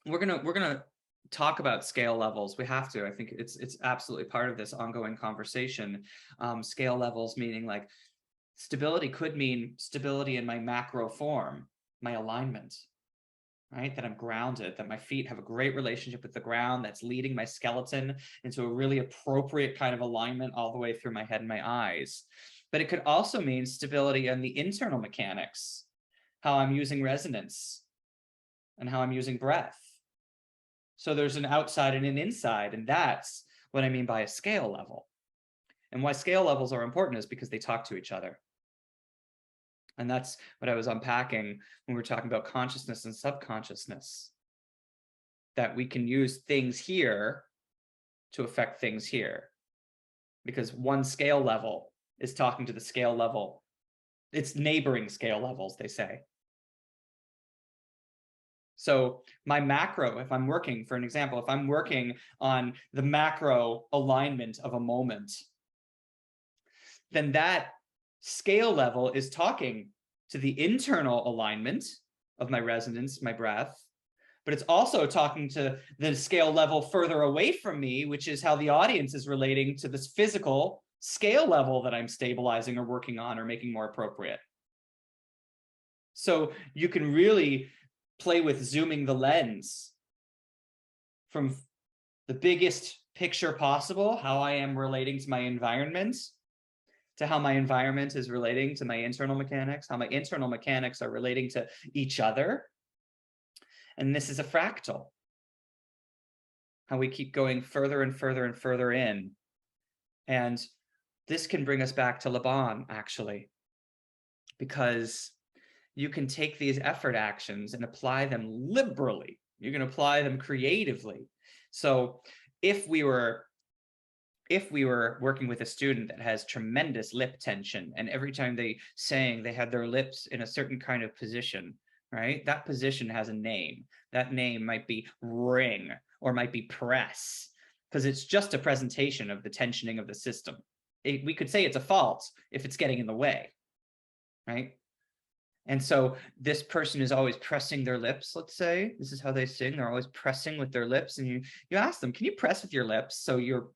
we're gonna talk about scale levels. We have to. I think it's absolutely part of this ongoing conversation. Scale levels meaning like stability could mean stability in my macro form, my alignment, right? That I'm grounded, that my feet have a great relationship with the ground, that's leading my skeleton into a really appropriate kind of alignment all the way through my head and my eyes. But it could also mean stability in the internal mechanics, how I'm using resonance and how I'm using breath. So there's an outside and an inside, and that's what I mean by a scale level. And why scale levels are important is because they talk to each other. And that's what I was unpacking when we were talking about consciousness and subconsciousness, that we can use things here to affect things here, because one scale level is talking to the scale level. It's neighboring scale levels, they say. So my macro, if I'm working, for an example, if I'm working on the macro alignment of a moment, then that scale level is talking to the internal alignment of my resonance, my breath, but it's also talking to the scale level further away from me, which is how the audience is relating to this physical scale level that I'm stabilizing or working on or making more appropriate. So you can really play with zooming the lens from the biggest picture possible, how I am relating to my environment, to how my environment is relating to my internal mechanics, how my internal mechanics are relating to each other. And this is a fractal, how we keep going further and further and further in. And this can bring us back to Laban, actually, because you can take these effort actions and apply them liberally. You can apply them creatively. So if we were working with a student that has tremendous lip tension, and every time they sang, they had their lips in a certain kind of position, right? That position has a name. That name might be ring or might be press, because it's just a presentation of the tensioning of the system. We could say it's a fault if it's getting in the way, right? And so this person is always pressing their lips, let's say. This is how they sing. They're always pressing with their lips. And you ask them, can you press with your lips? So you're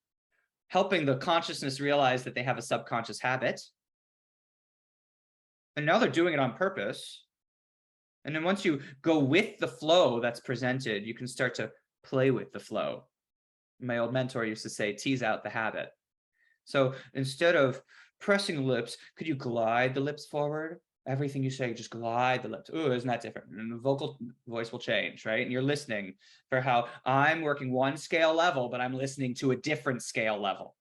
helping the consciousness realize that they have a subconscious habit. And now they're doing it on purpose. And then once you go with the flow that's presented, you can start to play with the flow. My old mentor used to say, tease out the habit. So instead of pressing the lips, could you glide the lips forward? Everything you say, just glide the lips. Ooh, isn't that different? And the vocal voice will change, right? And you're listening for how I'm working one scale level, but I'm listening to a different scale level.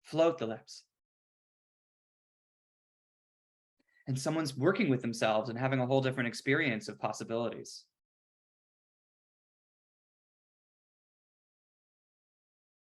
Float the lips. And someone's working with themselves and having a whole different experience of possibilities.